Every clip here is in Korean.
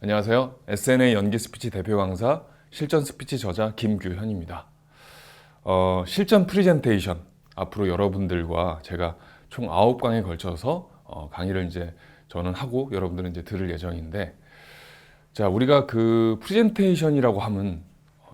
안녕하세요. SNA 연기 스피치 대표 강사, 실전 스피치 저자 김규현입니다. 실전 프리젠테이션 앞으로 여러분들과 제가 총 9강에 걸쳐서 강의를 이제 저는 하고 여러분들은 이제 들을 예정인데, 자, 우리가 그 프레젠테이션이라고 하면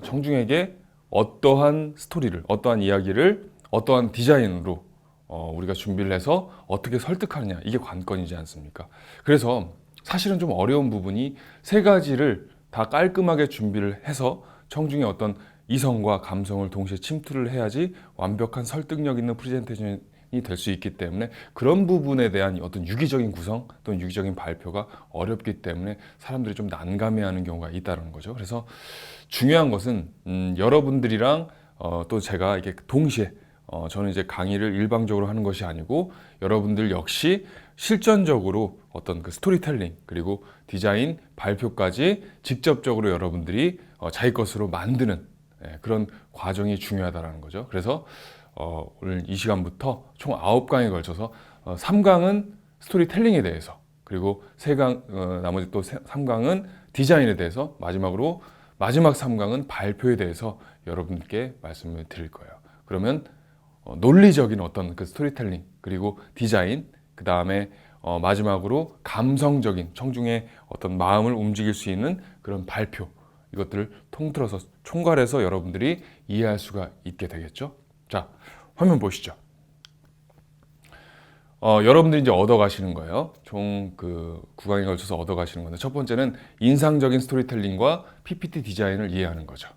청중에게 어떠한 스토리를, 어떠한 이야기를, 어떠한 디자인으로 우리가 준비를 해서 어떻게 설득하느냐, 이게 관건이지 않습니까? 그래서 사실은 좀 어려운 부분이 세 가지를 다 깔끔하게 준비를 해서 청중의 어떤 이성과 감성을 동시에 침투를 해야지 완벽한 설득력 있는 프레젠테이션이 될 수 있기 때문에, 그런 부분에 대한 어떤 유기적인 구성 또는 유기적인 발표가 어렵기 때문에 사람들이 좀 난감해하는 경우가 있다는 거죠. 그래서 중요한 것은 여러분들이랑 또 제가 이게 동시에 저는 이제 강의를 일방적으로 하는 것이 아니고 여러분들 역시 실전적으로 어떤 그 스토리텔링 그리고 디자인 발표까지 직접적으로 여러분들이 자기 것으로 만드는 그런 과정이 중요하다는 거죠. 그래서 오늘 이 시간부터 총 9강에 걸쳐서 3강은 스토리텔링에 대해서, 그리고 나머지 또 3강은 디자인에 대해서, 마지막으로 마지막 3강은 발표에 대해서 여러분께 말씀을 드릴 거예요. 그러면 논리적인 어떤 그 스토리텔링 그리고 디자인, 그 다음에 마지막으로 감성적인 청중의 어떤 마음을 움직일 수 있는 그런 발표, 이것들을 통틀어서 총괄해서 여러분들이 이해할 수가 있게 되겠죠. 자, 화면 보시죠. 여러분들이 이제 얻어가시는 거예요. 총 그 9강에 걸쳐서 얻어가시는 건데, 첫 번째는 인상적인 스토리텔링과 PPT 디자인을 이해하는 거죠.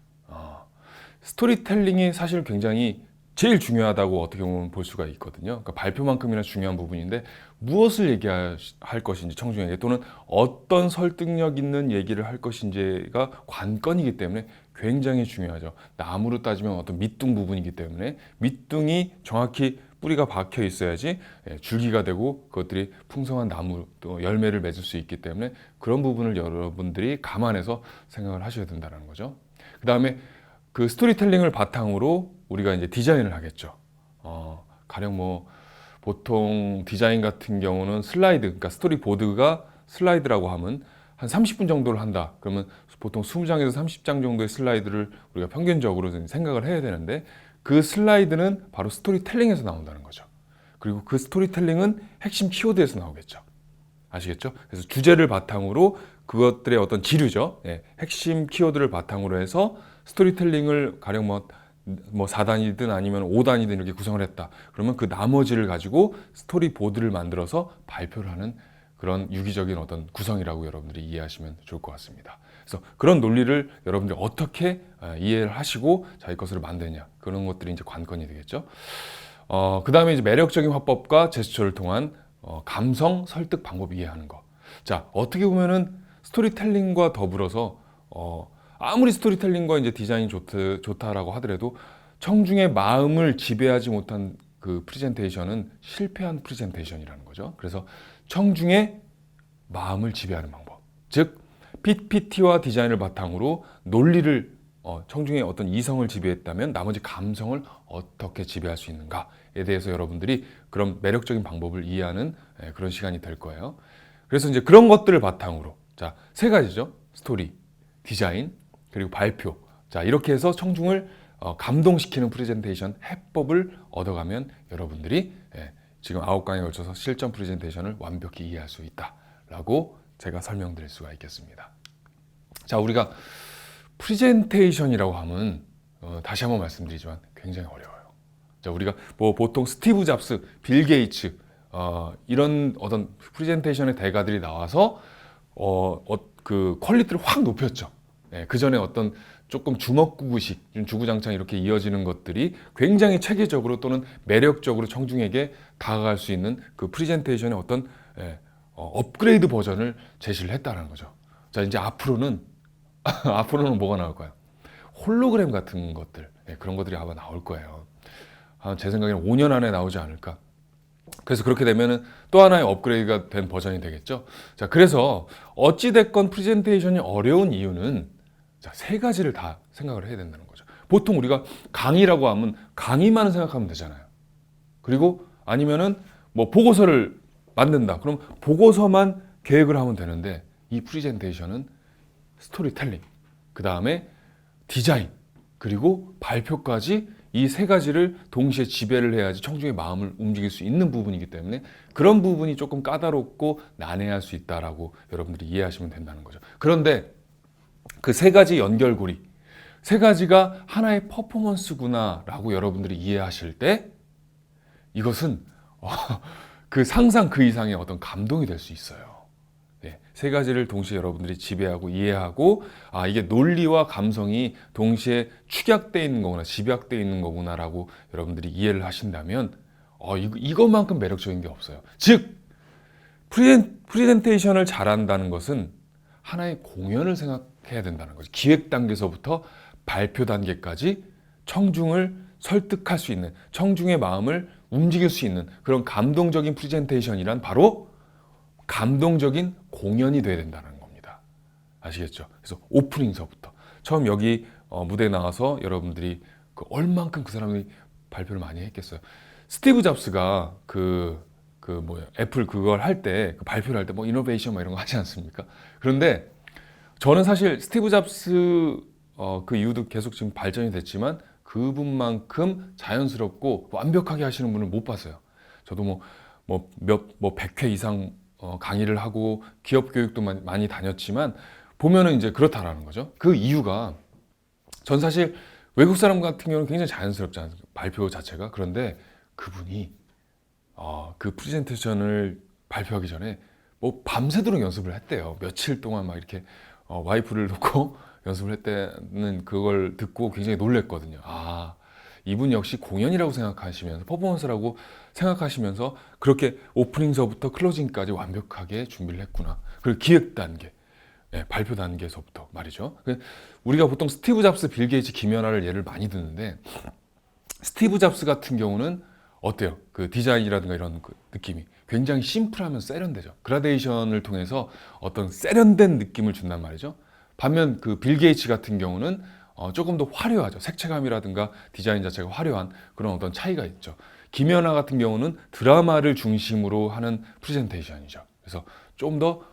스토리텔링이 사실 굉장히 제일 중요하다고 어떻게 보면 볼 수가 있거든요. 그러니까 발표만큼이나 중요한 부분인데, 무엇을 얘기할 것인지 청중에게, 또는 어떤 설득력 있는 얘기를 할 것인지가 관건이기 때문에 굉장히 중요하죠. 나무로 따지면 어떤 밑둥 부분이기 때문에 밑둥이 정확히 뿌리가 박혀 있어야지 줄기가 되고 그것들이 풍성한 나무 또 열매를 맺을 수 있기 때문에, 그런 부분을 여러분들이 감안해서 생각을 하셔야 된다는 거죠. 그 다음에 그 스토리텔링을 바탕으로 우리가 이제 디자인을 하겠죠. 가령 뭐 보통 디자인 같은 경우는 슬라이드, 그러니까 스토리보드가 슬라이드라고 하면 한 30분 정도를 한다. 그러면 보통 20장에서 30장 정도의 슬라이드를 우리가 평균적으로 생각을 해야 되는데, 그 슬라이드는 바로 스토리텔링에서 나온다는 거죠. 그리고 그 스토리텔링은 핵심 키워드에서 나오겠죠. 아시겠죠? 그래서 주제를 바탕으로 그것들의 어떤 지류죠. 핵심 키워드를 바탕으로 해서 스토리텔링을 가령 뭐 4단이든 아니면 5단이든 이렇게 구성을 했다. 그러면 그 나머지를 가지고 스토리보드를 만들어서 발표를 하는 그런 유기적인 어떤 구성이라고 여러분들이 이해하시면 좋을 것 같습니다. 그래서 그런 논리를 여러분들이 어떻게 이해를 하시고 자기 것으로 만드냐, 그런 것들이 이제 관건이 되겠죠. 그 다음에 이제 매력적인 화법과 제스처를 통한 감성 설득 방법 이해하는 거. 자, 어떻게 보면은 스토리텔링과 더불어서 아무리 스토리텔링과 이제 디자인이 좋다라고 하더라도 청중의 마음을 지배하지 못한 그 프레젠테이션은 실패한 프레젠테이션이라는 거죠. 그래서 청중의 마음을 지배하는 방법, 즉 PPT와 디자인을 바탕으로 논리를 청중의 어떤 이성을 지배했다면 나머지 감성을 어떻게 지배할 수 있는가에 대해서 여러분들이 그런 매력적인 방법을 이해하는 그런 시간이 될 거예요. 그래서 이제 그런 것들을 바탕으로, 자, 세 가지죠. 스토리, 디자인, 그리고 발표. 자, 이렇게 해서 청중을 감동시키는 프레젠테이션 해법을 얻어가면 여러분들이 지금 9강에 걸쳐서 실전 프레젠테이션을 완벽히 이해할 수 있다라고 제가 설명드릴 수가 있겠습니다. 자, 우리가 프레젠테이션이라고 하면 다시 한번 말씀드리지만 굉장히 어려워요. 자, 우리가 뭐 보통 스티브 잡스, 빌 게이츠 이런 어떤 프레젠테이션의 대가들이 나와서 그 퀄리티를 확 높였죠. 그 전에 어떤 조금 주먹구구식, 주구장창 이렇게 이어지는 것들이 굉장히 체계적으로 또는 매력적으로 청중에게 다가갈 수 있는 그 프레젠테이션의 어떤 업그레이드 버전을 제시를 했다는 거죠. 자, 이제 앞으로는 뭐가 나올까요? 홀로그램 같은 것들, 그런 것들이 아마 나올 거예요. 제 생각에는 5년 안에 나오지 않을까. 그래서 그렇게 되면은 또 하나의 업그레이드가 된 버전이 되겠죠. 자, 그래서 어찌됐건 프레젠테이션이 어려운 이유는, 자, 세 가지를 다 생각을 해야 된다는 거죠. 보통 우리가 강의라고 하면 강의만 생각하면 되잖아요. 그리고 아니면은 뭐 보고서를 만든다. 그럼 보고서만 계획을 하면 되는데, 이 프레젠테이션은 스토리텔링, 그 다음에 디자인, 그리고 발표까지 이 세 가지를 동시에 지배를 해야지 청중의 마음을 움직일 수 있는 부분이기 때문에 그런 부분이 조금 까다롭고 난해할 수 있다라고 여러분들이 이해하시면 된다는 거죠. 그런데 그 세 가지 연결고리, 세 가지가 하나의 퍼포먼스구나라고 여러분들이 이해하실 때 이것은 그 상상 그 이상의 어떤 감동이 될 수 있어요. 네, 세 가지를 동시에 여러분들이 지배하고 이해하고 이게 논리와 감성이 동시에 축약되어 있는 거구나, 집약되어 있는 거구나라고 여러분들이 이해를 하신다면 이것만큼 매력적인 게 없어요. 즉 프레젠테이션을 잘한다는 것은 하나의 공연을 생각해야 된다는 거죠. 기획 단계에서부터 발표 단계까지 청중을 설득할 수 있는, 청중의 마음을 움직일 수 있는 그런 감동적인 프레젠테이션이란 바로 감동적인 공연이 돼야 된다는 겁니다. 아시겠죠? 그래서 오프닝서부터 처음 여기 무대에 나와서 여러분들이 얼만큼 그 사람이 발표를 많이 했겠어요. 스티브 잡스가 애플 그걸 할 때 발표를 할 때 이노베이션 이런 거 하지 않습니까? 그런데 저는 사실 스티브 잡스 그 이후도 계속 지금 발전이 됐지만 그분만큼 자연스럽고 완벽하게 하시는 분을 못 봤어요. 저도 100회 이상 강의를 하고 기업 교육도 많이 다녔지만 보면은 이제 그렇다라는 거죠. 그 이유가 전 사실 외국 사람 같은 경우는 굉장히 자연스럽지 않아요. 발표 자체가. 그런데 그분이 그 프레젠테이션을 발표하기 전에 밤새도록 연습을 했대요. 며칠 동안 막 이렇게 와이프를 놓고 연습을 했다는 그걸 듣고 굉장히 놀랬거든요. 이분 역시 공연이라고 생각하시면서 퍼포먼스라고 생각하시면서 그렇게 오프닝서부터 클로징까지 완벽하게 준비를 했구나. 그리고 기획 단계, 발표 단계에서부터 말이죠. 우리가 보통 스티브 잡스, 빌 게이츠, 김연아를 예를 많이 드는데 스티브 잡스 같은 경우는 어때요? 그 디자인이라든가 이런 그 느낌이 굉장히 심플하면 세련되죠. 그라데이션을 통해서 어떤 세련된 느낌을 준단 말이죠. 반면 그 빌 게이츠 같은 경우는 조금 더 화려하죠. 색채감이라든가 디자인 자체가 화려한 그런 어떤 차이가 있죠. 김연아 같은 경우는 드라마를 중심으로 하는 프레젠테이션이죠. 그래서 좀 더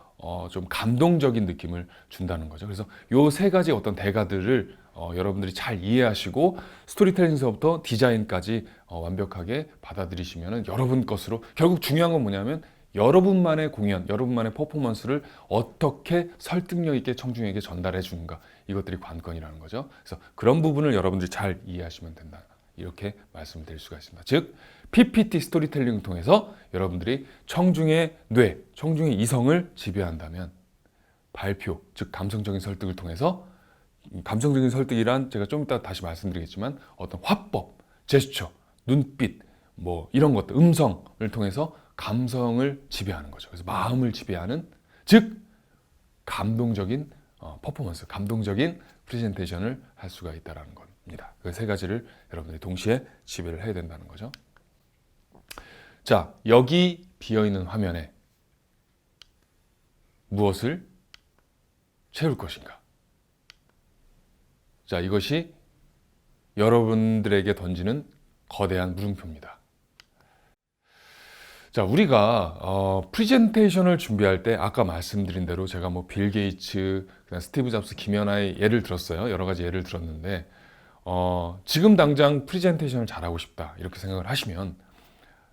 좀 감동적인 느낌을 준다는 거죠. 그래서 요 세 가지 어떤 대가들을 여러분들이 잘 이해하시고 스토리텔링서부터 디자인까지 완벽하게 받아들이시면 여러분 것으로, 결국 중요한 건 뭐냐면 여러분만의 공연, 여러분만의 퍼포먼스를 어떻게 설득력 있게 청중에게 전달해 주는가, 이것들이 관건이라는 거죠. 그래서 그런 부분을 여러분들이 잘 이해하시면 된다, 이렇게 말씀을 드릴 수가 있습니다. 즉 PPT 스토리텔링을 통해서 여러분들이 청중의 뇌, 청중의 이성을 지배한다면 발표, 즉 감성적인 설득을 통해서, 감성적인 설득이란 제가 좀 이따 다시 말씀드리겠지만 어떤 화법, 제스처, 눈빛, 이런 것들, 음성을 통해서 감성을 지배하는 거죠. 그래서 마음을 지배하는, 즉 감동적인 퍼포먼스, 감동적인 프레젠테이션을 할 수가 있다는 겁니다. 그 세 가지를 여러분들이 동시에 지배를 해야 된다는 거죠. 자, 여기 비어있는 화면에 무엇을 채울 것인가? 자, 이것이 여러분들에게 던지는 거대한 물음표입니다. 자, 우리가 프레젠테이션을 준비할 때 아까 말씀드린 대로 제가 빌 게이츠, 스티브 잡스, 김연아의 예를 들었어요. 여러 가지 예를 들었는데 지금 당장 프레젠테이션을 잘하고 싶다 이렇게 생각을 하시면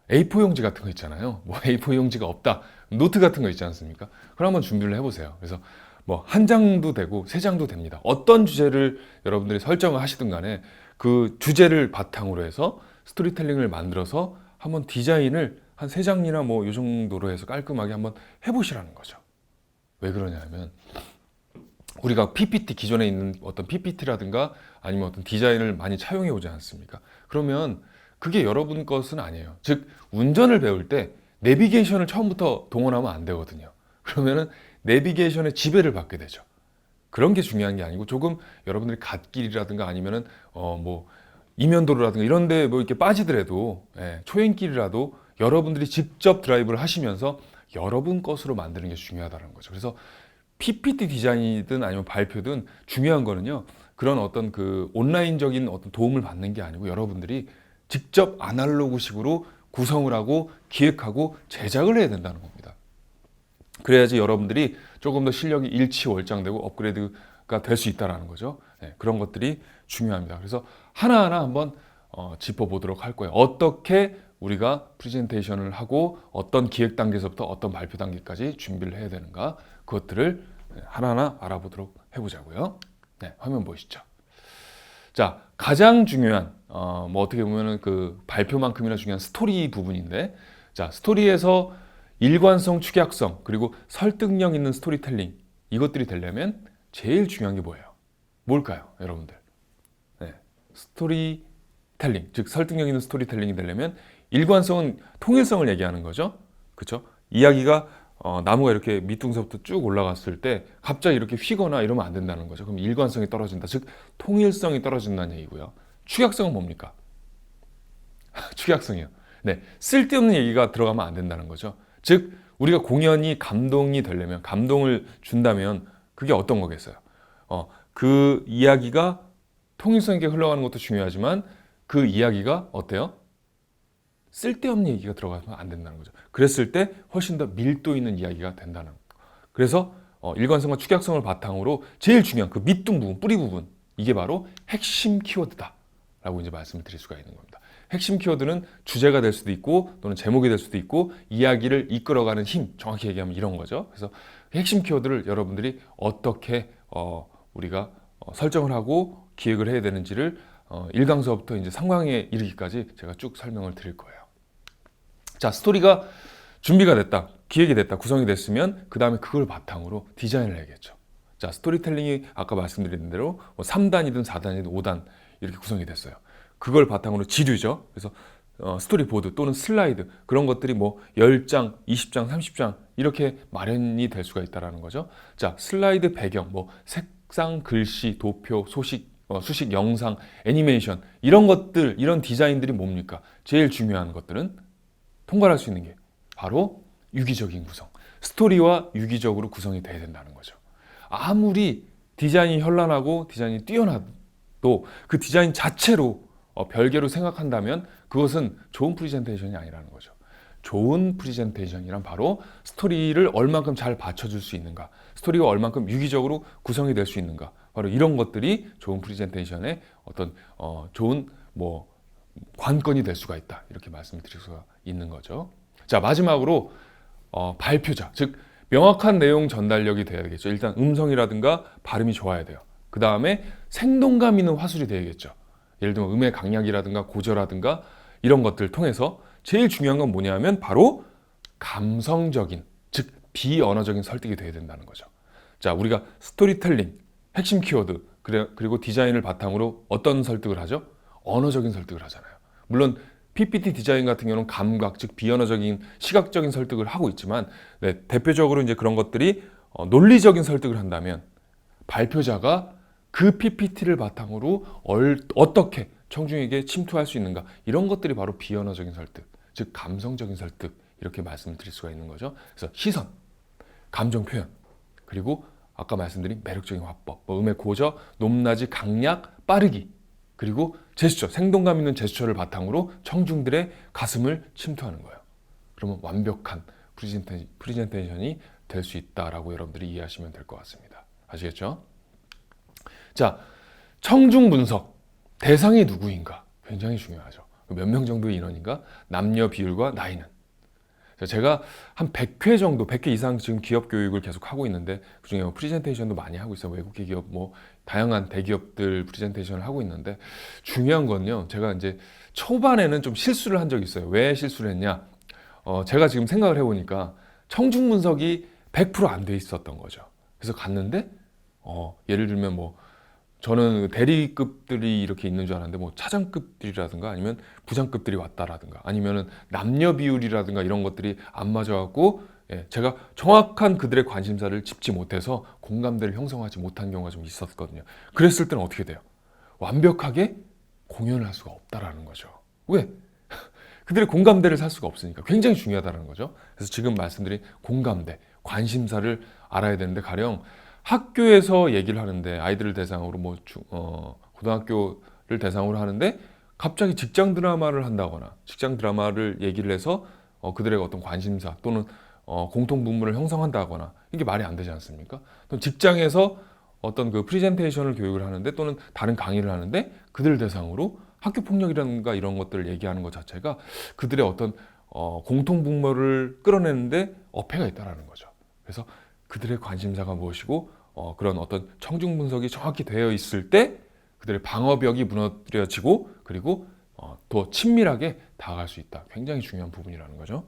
A4 용지 같은 거 있잖아요. A4 용지가 없다, 노트 같은 거 있지 않습니까? 그럼 한번 준비를 해보세요. 그래서 한 장도 되고 세 장도 됩니다. 어떤 주제를 여러분들이 설정을 하시든 간에 그 주제를 바탕으로 해서 스토리텔링을 만들어서 한번 디자인을 한 세 장이나 요 정도로 해서 깔끔하게 한번 해보시라는 거죠. 왜 그러냐면 우리가 PPT, 기존에 있는 어떤 PPT라든가 아니면 어떤 디자인을 많이 차용해 오지 않습니까? 그러면 그게 여러분 것은 아니에요. 즉 운전을 배울 때 내비게이션을 처음부터 동원하면 안 되거든요. 그러면은 내비게이션의 지배를 받게 되죠. 그런 게 중요한 게 아니고 조금 여러분들이 갓길이라든가 아니면은 이면도로라든가 이런 데 이렇게 빠지더라도 초행길이라도 여러분들이 직접 드라이브를 하시면서 여러분 것으로 만드는 게 중요하다는 거죠. 그래서 PPT 디자인이든 아니면 발표든 중요한 거는요, 그런 어떤 그 온라인적인 어떤 도움을 받는 게 아니고 여러분들이 직접 아날로그식으로 구성을 하고 기획하고 제작을 해야 된다는 겁니다. 그래야지 여러분들이 조금 더 실력이 일치월장되고 업그레이드가 될 수 있다는 거죠. 네, 그런 것들이 중요합니다. 그래서 하나하나 한번 짚어보도록 할 거예요. 어떻게 우리가 프레젠테이션을 하고 어떤 기획 단계에서부터 어떤 발표 단계까지 준비를 해야 되는가, 그것들을 하나하나 알아보도록 해보자고요. 네, 화면 보시죠. 자, 가장 중요한 뭐 어떻게 보면은 그 발표만큼이나 중요한 스토리 부분인데, 자, 스토리에서 일관성, 축약성, 그리고 설득력 있는 스토리텔링, 이것들이 되려면 제일 중요한 게 뭐예요? 뭘까요, 여러분들? 네, 스토리텔링, 즉 설득력 있는 스토리텔링이 되려면 일관성은 통일성을 얘기하는 거죠. 그렇죠? 이야기가 나무가 이렇게 밑둥서부터 쭉 올라갔을 때 갑자기 이렇게 휘거나 이러면 안 된다는 거죠. 그럼 일관성이 떨어진다. 즉 통일성이 떨어진다는 얘기고요. 축약성은 뭡니까? 축약성이요. 네, 쓸데없는 얘기가 들어가면 안 된다는 거죠. 즉 우리가 공연이 감동이 되려면, 감동을 준다면 그게 어떤 거겠어요? 그 이야기가 통일성 있게 흘러가는 것도 중요하지만 그 이야기가 어때요? 쓸데없는 얘기가 들어가면 안 된다는 거죠. 그랬을 때 훨씬 더 밀도 있는 이야기가 된다는 거. 그래서 일관성과 축약성을 바탕으로 제일 중요한 그 밑둥 부분, 뿌리 부분, 이게 바로 핵심 키워드다 라고 이제 말씀을 드릴 수가 있는 겁니다. 핵심 키워드는 주제가 될 수도 있고 또는 제목이 될 수도 있고 이야기를 이끌어가는 힘, 정확히 얘기하면 이런 거죠. 그래서 핵심 키워드를 여러분들이 어떻게 우리가 설정을 하고 기획을 해야 되는지를 1강서부터 이제 3강에 이르기까지 제가 쭉 설명을 드릴 거예요. 자, 스토리가 준비가 됐다, 기획이 됐다, 구성이 됐으면 그 다음에 그걸 바탕으로 디자인을 해야겠죠. 자, 스토리텔링이 아까 말씀드린 대로 뭐 3단이든 4단이든 5단 이렇게 구성이 됐어요. 그걸 바탕으로 지류죠. 그래서 스토리보드 또는 슬라이드, 그런 것들이 뭐 10장, 20장, 30장 이렇게 마련이 될 수가 있다는 거죠. 자, 슬라이드 배경, 뭐 색상, 글씨, 도표, 소식, 수식, 영상, 애니메이션, 이런 것들, 이런 디자인들이 뭡니까? 제일 중요한 것들은 통과할 수 있는 게 바로 유기적인 구성, 스토리와 유기적으로 구성이 돼야 된다는 거죠. 아무리 디자인이 현란하고 디자인이 뛰어나도 그 디자인 자체로 별개로 생각한다면 그것은 좋은 프레젠테이션이 아니라는 거죠. 좋은 프레젠테이션이란 바로 스토리를 얼만큼 잘 받쳐줄 수 있는가, 스토리가 얼만큼 유기적으로 구성이 될 수 있는가, 바로 이런 것들이 좋은 프레젠테이션의 어떤 좋은 뭐 관건이 될 수가 있다, 이렇게 말씀을 드릴 수가 있는 거죠. 자, 마지막으로 발표자, 즉 명확한 내용 전달력이 돼야 되겠죠. 일단 음성이라든가 발음이 좋아야 돼요. 그 다음에 생동감 있는 화술이 돼야겠죠. 예를 들면 음의 강약이라든가 고저라든가 이런 것들 통해서 제일 중요한 건 뭐냐면 바로 감성적인, 즉 비언어적인 설득이 돼야 된다는 거죠. 자, 우리가 스토리텔링, 핵심 키워드, 그리고 디자인을 바탕으로 어떤 설득을 하죠? 언어적인 설득을 하잖아요. 물론 PPT 디자인 같은 경우는 감각, 즉 비언어적인 시각적인 설득을 하고 있지만, 네, 대표적으로 이제 그런 것들이 논리적인 설득을 한다면 발표자가 그 PPT를 바탕으로 어떻게 청중에게 침투할 수 있는가, 이런 것들이 바로 비언어적인 설득, 즉 감성적인 설득, 이렇게 말씀을 드릴 수가 있는 거죠. 그래서 시선, 감정 표현, 그리고 아까 말씀드린 매력적인 화법, 뭐 음의 고저, 높낮이, 강약, 빠르기, 그리고 제스처, 생동감 있는 제스처를 바탕으로 청중들의 가슴을 침투하는 거예요. 그러면 완벽한 프레젠테이션이 될 수 있다라고 여러분들이 이해하시면 될 것 같습니다. 아시겠죠? 자, 청중 분석, 대상이 누구인가 굉장히 중요하죠. 몇 명 정도의 인원인가, 남녀 비율과 나이는. 제가 한 100회 정도, 100회 이상 지금 기업 교육을 계속 하고 있는데 그중에 뭐 프레젠테이션도 많이 하고 있어요. 외국계 기업, 뭐 다양한 대기업들 프레젠테이션을 하고 있는데, 중요한 건요, 제가 이제 초반에는 좀 실수를 한 적이 있어요. 왜 실수를 했냐? 제가 지금 생각을 해보니까 청중 분석이 100% 안 돼 있었던 거죠. 그래서 갔는데 예를 들면 뭐 저는 대리급들이 이렇게 있는 줄 알았는데 뭐 차장급들이라든가 아니면 부장급들이 왔다라든가 아니면은 남녀 비율이라든가 이런 것들이 안 맞아갖고, 제가 정확한 그들의 관심사를 짚지 못해서 공감대를 형성하지 못한 경우가 좀 있었거든요. 그랬을 때는 어떻게 돼요? 완벽하게 공연을 할 수가 없다라는 거죠. 왜? 그들의 공감대를 살 수가 없으니까. 굉장히 중요하다는 거죠. 그래서 지금 말씀드린 공감대, 관심사를 알아야 되는데, 가령 학교에서 얘기를 하는데 아이들을 대상으로 뭐 고등학교를 대상으로 하는데 갑자기 직장 드라마를 한다거나 직장 드라마를 얘기를 해서 그들의 어떤 관심사 또는 공통 분모를 형성한다거나 이게 말이 안 되지 않습니까? 또 직장에서 어떤 그 프리젠테이션을 교육을 하는데 또는 다른 강의를 하는데 그들 대상으로 학교 폭력이라든가 이런 것들을 얘기하는 것 자체가 그들의 어떤 공통 분모를 끌어내는데 어폐가 있다라는 거죠. 그래서 그들의 관심사가 무엇이고 그런 어떤 청중 분석이 정확히 되어 있을 때 그들의 방어벽이 무너뜨려지고 그리고 더 친밀하게 다가갈 수 있다. 굉장히 중요한 부분이라는 거죠.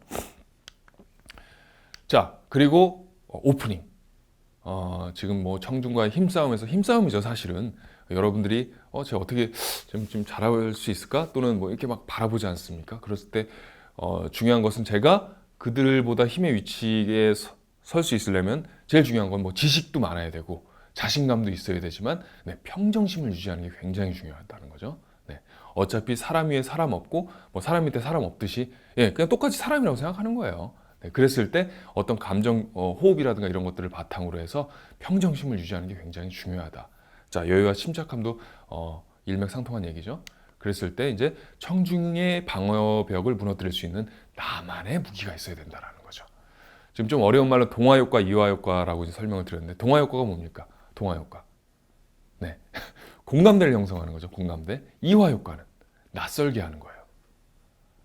자, 그리고 오프닝. 지금 뭐 청중과의 힘싸움이죠, 사실은. 여러분들이 제가 어떻게 좀 잘할 수 있을까? 또는 뭐 이렇게 막 바라보지 않습니까? 그랬을 때 중요한 것은 제가 그들보다 힘의 위치에 설 수 있으려면 제일 중요한 건 뭐 지식도 많아야 되고 자신감도 있어야 되지만 네, 평정심을 유지하는 게 굉장히 중요하다는 거죠. 네, 어차피 사람 위에 사람 없고 뭐 사람 밑에 사람 없듯이 그냥 똑같이 사람이라고 생각하는 거예요. 네, 그랬을 때 어떤 감정 호흡이라든가 이런 것들을 바탕으로 해서 평정심을 유지하는 게 굉장히 중요하다. 자, 여유와 침착함도 일맥상통한 얘기죠. 그랬을 때 이제 청중의 방어벽을 무너뜨릴 수 있는 나만의 무기가 있어야 된다라는 거죠. 지금 좀 어려운 말로 동화효과, 이화효과라고 이제 설명을 드렸는데 동화효과가 뭡니까? 동화효과. 네. 공감대를 형성하는 거죠. 공감대. 이화효과는 낯설게 하는 거예요.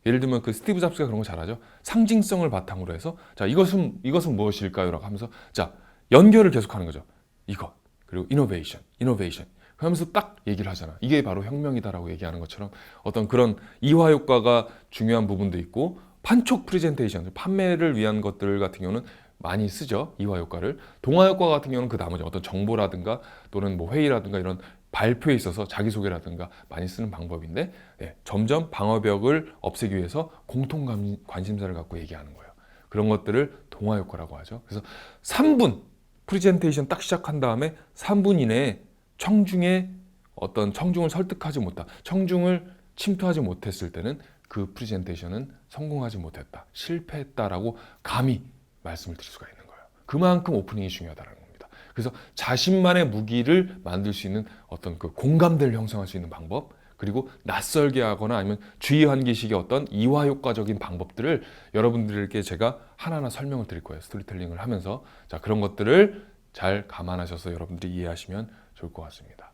예를 들면 그 스티브 잡스가 그런 거 잘하죠. 상징성을 바탕으로 해서 자, 이것은 무엇일까요? 라고 하면서 자, 연결을 계속하는 거죠. 이것. 그리고 이노베이션. 하면서 딱 얘기를 하잖아. 이게 바로 혁명이다라고 얘기하는 것처럼 어떤 그런 이화효과가 중요한 부분도 있고 판촉 프레젠테이션, 판매를 위한 것들 같은 경우는 많이 쓰죠. 이화효과를. 동화효과 같은 경우는 그 나머지 어떤 정보라든가 또는 뭐 회의라든가 이런 발표에 있어서 자기소개라든가 많이 쓰는 방법인데 점점 방어벽을 없애기 위해서 공통 관심사를 갖고 얘기하는 거예요. 그런 것들을 동화효과라고 하죠. 그래서 3분 프레젠테이션 딱 시작한 다음에 3분 이내에 청중을 설득하지 못한, 청중을 침투하지 못했을 때는 그 프레젠테이션은 성공하지 못했다, 실패했다라고 감히 말씀을 드릴 수가 있는 거예요. 그만큼 오프닝이 중요하다는 겁니다. 그래서 자신만의 무기를 만들 수 있는 어떤 그 공감대를 형성할 수 있는 방법, 그리고 낯설게 하거나 아니면 주의 환기식의 어떤 이화효과적인 방법들을 여러분들께 제가 하나하나 설명을 드릴 거예요. 스토리텔링을 하면서. 자, 그런 것들을 잘 감안하셔서 여러분들이 이해하시면 좋을 것 같습니다.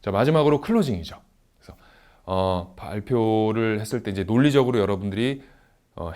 자, 마지막으로 클로징이죠. 그래서 발표를 했을 때 이제 논리적으로 여러분들이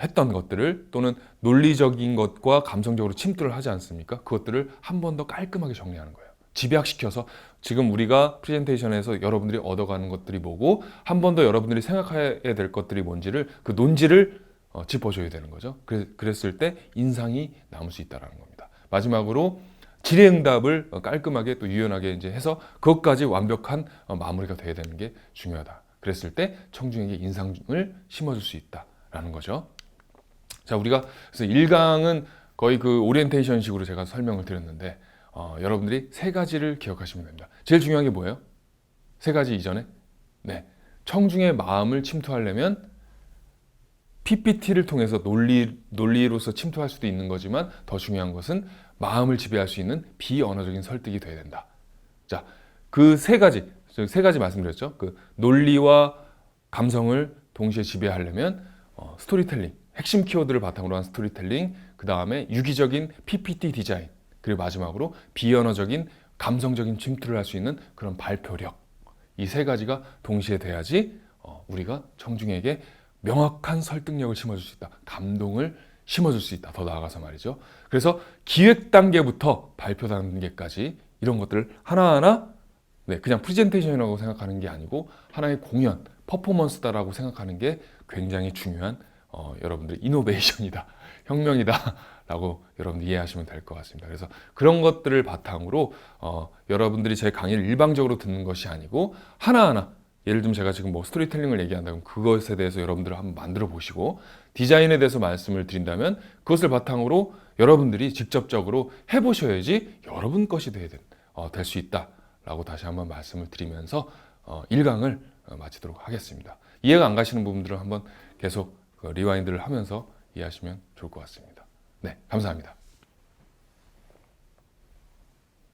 했던 것들을 또는 논리적인 것과 감성적으로 침투를 하지 않습니까? 그것들을 한 번 더 깔끔하게 정리하는 거예요. 집약시켜서 지금 우리가 프레젠테이션에서 여러분들이 얻어가는 것들이 뭐고 한 번 더 여러분들이 생각해야 될 것들이 뭔지를 그 논지를 짚어줘야 되는 거죠. 그랬을 때 인상이 남을 수 있다는 겁니다. 마지막으로 질의응답을 깔끔하게 또 유연하게 이제 해서 그것까지 완벽한 마무리가 돼야 되는 게 중요하다. 그랬을 때 청중에게 인상을 심어줄 수 있다라는 거죠. 자, 우리가 그래서 1강은 거의 그 오리엔테이션식으로 제가 설명을 드렸는데 여러분들이 3가지를 기억하시면 됩니다. 제일 중요한 게 뭐예요? 3가지 이전에 청중의 마음을 침투하려면 PPT를 통해서 논리로서 침투할 수도 있는 거지만 더 중요한 것은 마음을 지배할 수 있는 비언어적인 설득이 돼야 된다. 자, 그 3가지 말씀드렸죠. 그 논리와 감성을 동시에 지배하려면 스토리텔링, 핵심 키워드를 바탕으로 한 스토리텔링, 그 다음에 유기적인 PPT 디자인, 그리고 마지막으로 비언어적인 감성적인 침투를 할 수 있는 그런 발표력, 이 3가지가 동시에 돼야지 우리가 청중에게 명확한 설득력을 심어줄 수 있다. 감동을 심어줄 수 있다. 더 나아가서 말이죠. 그래서 기획 단계부터 발표 단계까지 이런 것들을 하나하나 그냥 프레젠테이션이라고 생각하는 게 아니고 하나의 공연, 퍼포먼스다라고 생각하는 게 굉장히 중요한 여러분들 이노베이션이다, 혁명이다 라고 여러분들 이해하시면 될 것 같습니다. 그래서 그런 것들을 바탕으로 여러분들이 제 강의를 일방적으로 듣는 것이 아니고 하나하나, 예를 들면 제가 지금 뭐 스토리텔링을 얘기한다면 그것에 대해서 여러분들을 한번 만들어 보시고 디자인에 대해서 말씀을 드린다면 그것을 바탕으로 여러분들이 직접적으로 해보셔야지 여러분 것이 될 수 있다라고 다시 한번 말씀을 드리면서 1강을 마치도록 하겠습니다. 이해가 안 가시는 부분들은 한번 계속 리와인드를 하면서 이해하시면 좋을 것 같습니다. 네, 감사합니다.